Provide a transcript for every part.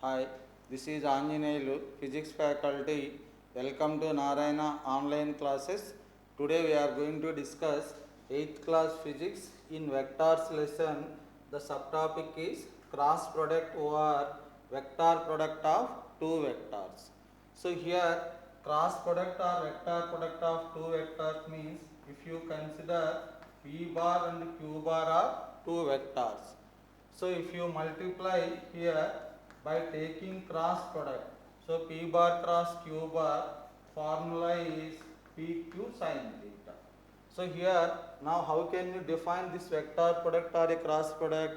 Hi, this is Anjaneyulu, Physics faculty. Welcome to Narayana online classes. Today we are going to discuss 8th class Physics in Vectors lesson. The subtopic is cross product over vector product of two vectors. So here cross product or vector product of two vectors means if you consider P bar and Q bar are two vectors. So if you multiply here by taking cross product, so P bar cross Q bar formula is PQ sin theta. So here now how can you define this vector product or a cross product?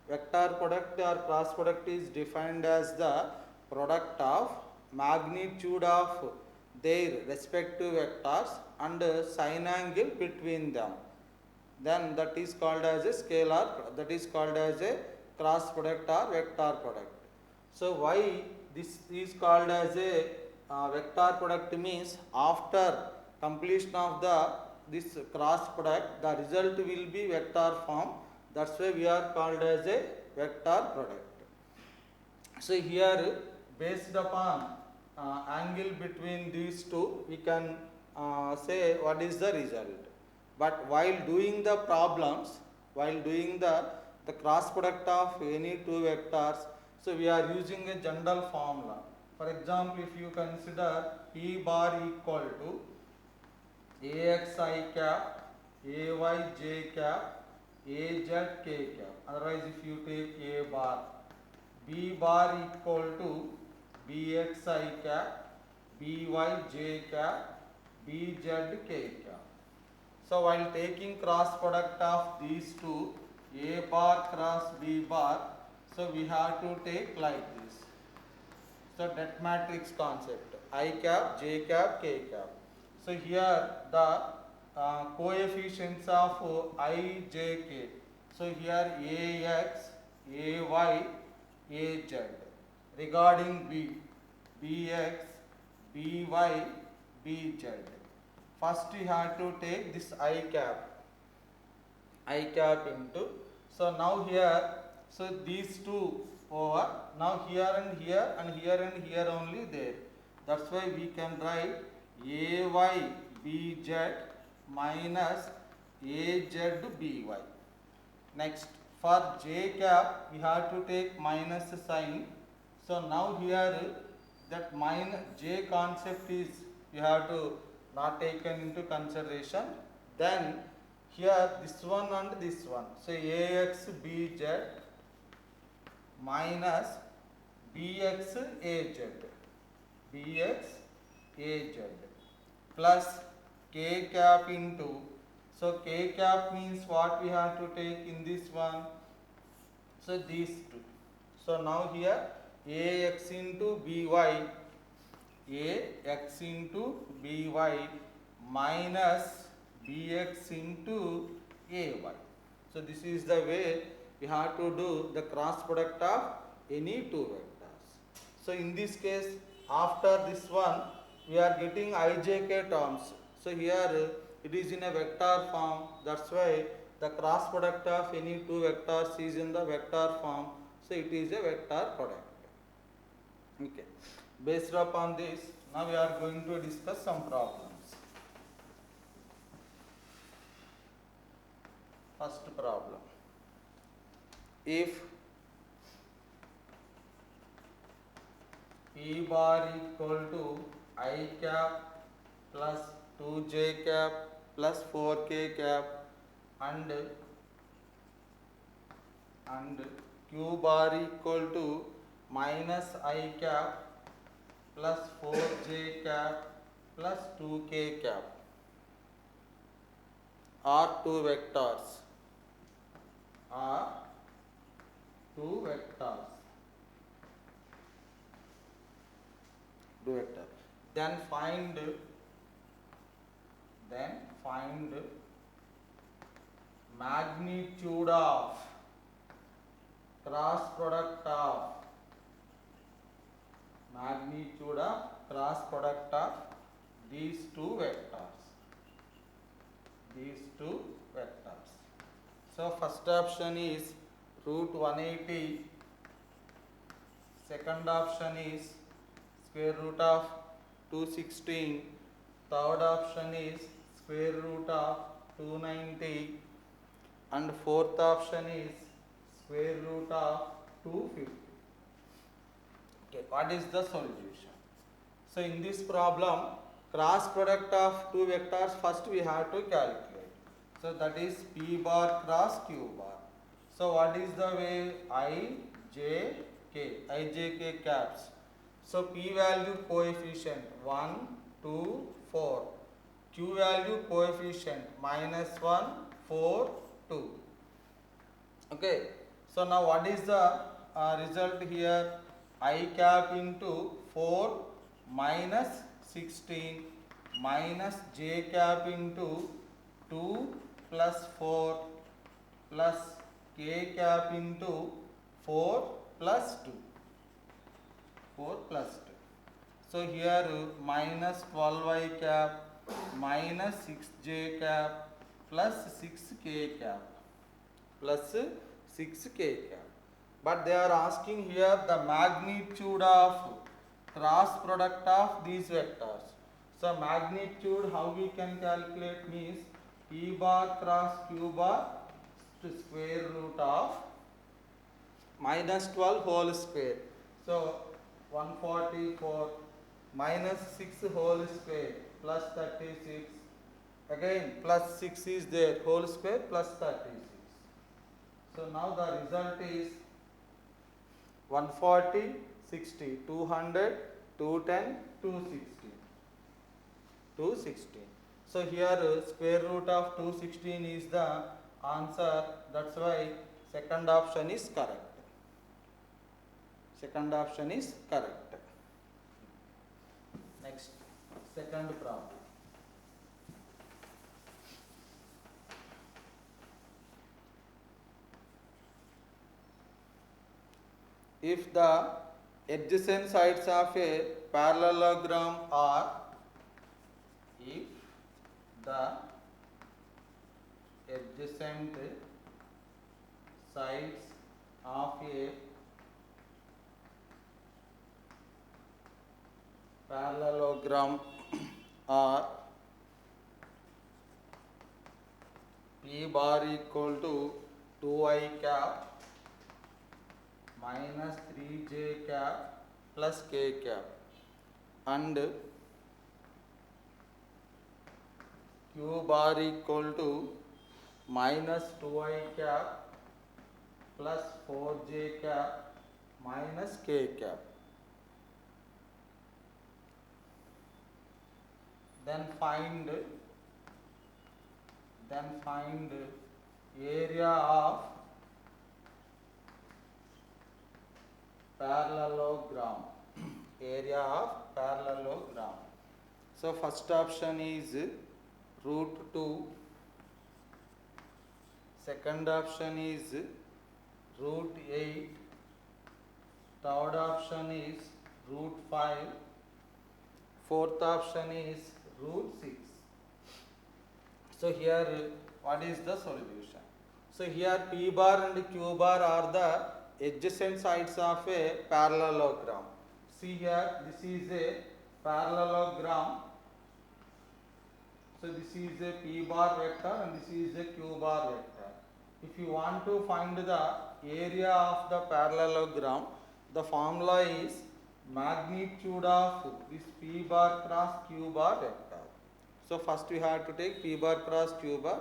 Vector product or cross product is defined as the product of magnitude of their respective vectors and sine angle between them, then that is called as a scalar, that is called as a cross product or vector product. So why this is called as a vector product means after completion of the this cross product the result will be vector form, that's why we are called as a vector product. So here based upon angle between these two we can say what is the result. But while doing the problems, while doing the cross product of any two vectors, so we are using a general formula. For example, if you consider P bar equal to AXI cap, AYJ cap, AZ K cap. Otherwise, if you take A bar, B bar equal to BXI cap, BYJ cap, BZ K cap. So while taking cross product of these two, A bar cross B bar, so we have to take like this. So that matrix concept, I cap, J cap, K cap. So here the coefficients of I, J, K. So here AX, AY, AZ. Regarding B, BX, BY, BZ. First you have to take this I cap into, so now here, so these two over, now here and here and here and here only there, that's why we can write AYBZ minus AZBY. Next for J cap we have to take minus sign, so now here that minus J concept is you have to not taken into consideration, then here this one and this one, so AXBZ minus BXAZ, BXAZ plus K cap into, so K cap means what we have to take in this one, so these two. So now here AX into BY, AX into BY minus BX into AY. So this is the way we have to do the cross product of any two vectors. So in this case after this one we are getting IJK terms. So here it is in a vector form, that's why the cross product of any two vectors is in the vector form. So it is a vector product. Okay. Based upon this, now we are going to discuss some problems. First problem. If P bar equal to I cap plus 2J cap plus 4K cap and Q bar equal to minus I cap plus 4J cap plus 2K cap are two vectors, two vectors, then find magnitude of cross product of these two vectors. So first option is root 180 second option is square root of 216, third option is square root of 290, and fourth option is square root of 250. Okay, what is the solution? So in this problem, cross product of two vectors first we have to calculate. So that is P bar cross Q bar. So what is the way? I, J, K caps. So P value coefficient 1, 2, 4. Q value coefficient -1, 4, 2. Okay. So now what is the result here? I cap into 4 minus 16 minus J cap into 2 plus 4 plus K cap into 4 plus 2. 4 plus 2. So here minus 12I cap minus 6J cap plus 6K cap plus 6K cap. But they are asking here the magnitude of cross product of these vectors. So magnitude how we can calculate means P bar cross Q bar to square root of minus 12 whole square. So 144 minus 6 whole square plus 36. Again plus 6 is there, whole square plus 36. So now the result is 140, 60, 200, 210, 260. 216. So here square root of 216 is the answer. That's why second option is correct. Second option is correct. Next, second problem. If the adjacent sides of a parallelogram are, if the adjacent sides of a parallelogram are P bar equal to 2I cap minus 3J cap plus K cap and Q bar equal to minus 2I cap plus 4J cap minus K cap. Then find area of parallelogram. Area of parallelogram. So first option is root 2. Second option is root 8. Third option is root 5. Fourth option is root 6. So here what is the solution? So here P bar and Q bar are the adjacent sides of a parallelogram. See here, this is a parallelogram. So this is a P bar vector and this is a Q bar vector. If you want to find the area of the parallelogram, the formula is magnitude of this P bar cross Q bar vector. So first we have to take P bar cross Q bar.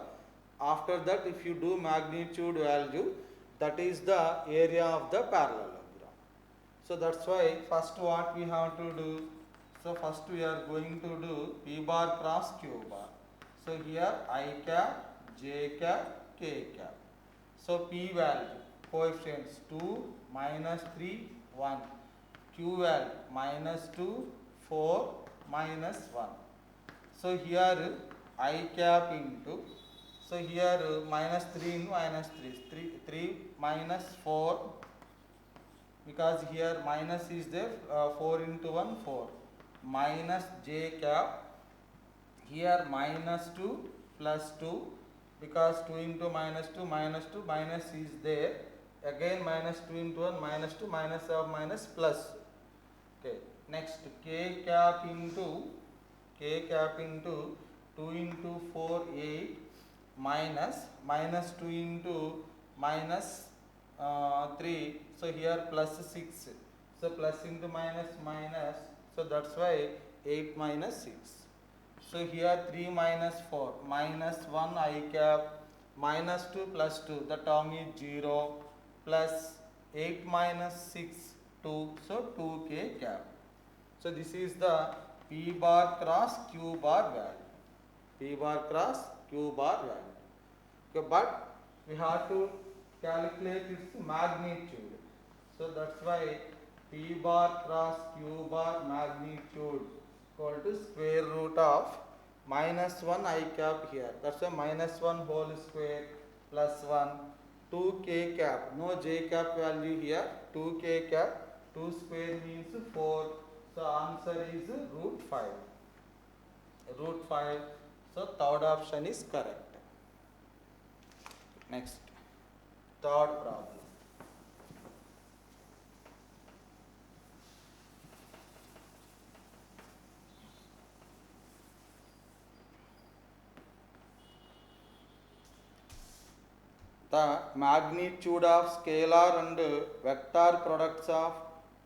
After that, if you do magnitude value, that is the area of the parallelogram. So that's why first what we have to do. So first we are going to do P bar cross Q bar. So here I cap, J cap, K cap. So P value coefficients 2, minus 3, 1. Q value minus 2, 4, minus 1. So here I cap into, so here minus 3 into minus 3 minus 4, because here minus is there, 4 into 1, 4, minus J cap, here minus 2 plus 2, because 2 into minus 2 minus is there, again minus 2 into 1 minus 2 minus of minus plus. Okay, next k cap into 2 into 4 8 minus 2 into minus 3, so here plus 6, so plus into minus minus, so that's why 8 minus 6. So here 3 minus 4 minus 1 I cap minus 2 plus 2, the term is 0, plus 8 minus 6 2, so 2k cap. So this is the P bar cross Q bar value. P bar cross Q bar value. Okay, but we have to calculate its magnitude. So that's why P bar cross Q bar magnitude equal to square root of minus 1 I cap here. That's why minus 1 whole square plus 1 2k cap. No j cap value here. 2k cap. 2 square means 4. So answer is root 5. Root 5. So third option is correct. Next, third problem. The magnitude of scalar and vector products of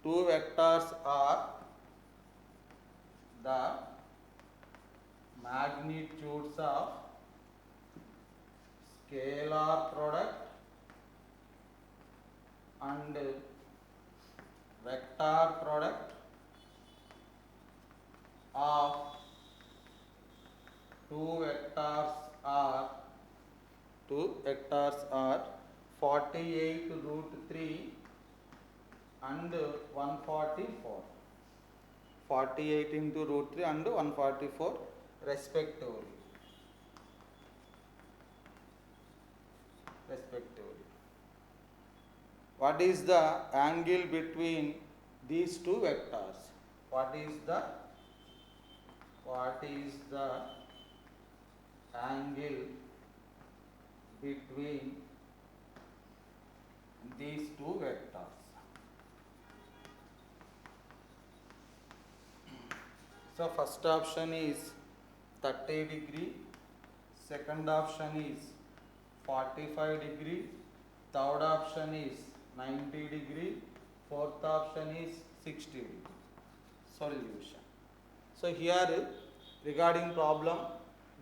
two vectors are the magnitudes of scalar product and vector product of two vectors are 48 root 3 and 144. 48 into root 3 and 144 respectively. What is the angle between these two vectors? What is the angle between these two vectors? So first option is 30 degree, second option is 45 degree, third option is 90 degree, fourth option is 60 degree. Solution. So here regarding problem,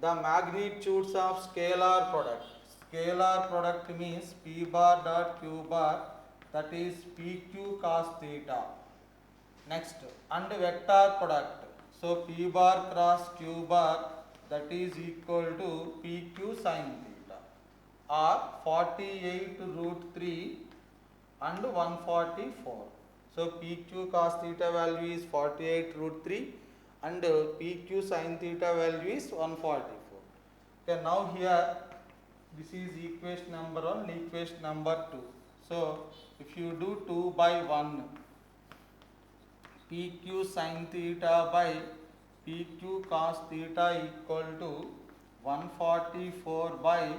the magnitudes of scalar product. Scalar product means P bar dot Q bar, that is PQ cos theta. Next, and vector product. So P bar cross Q bar, that is equal to PQ sin theta, or 48 root 3 and 144. So PQ cos theta value is 48 root 3 and PQ sin theta value is 144. Okay, now here this is equation number 1 and equation number 2. So if you do 2 by 1, PQ sin theta by PQ cos theta equal to 144 by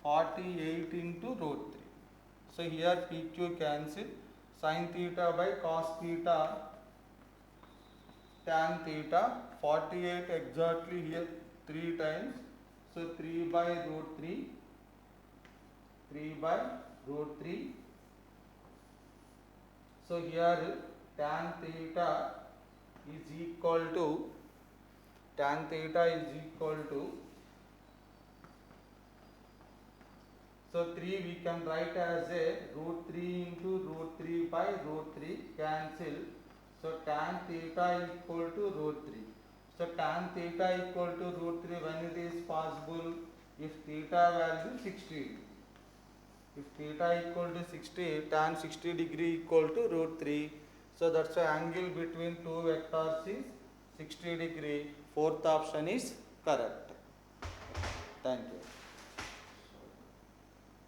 48 into root 3. So here PQ cancel, sin theta by cos theta, tan theta, 48 exactly here 3 times. So 3 by root 3, 3 by root 3. So here tan theta is equal to, so 3 we can write as a root 3 into root 3 by root 3, cancel. So tan theta equal to root 3. So tan theta equal to root 3 when it is possible, if theta value 60. If theta equal to 60, tan 60 degree equal to root 3. So that's why angle between two vectors is 60 degree. Fourth option is correct. Thank you.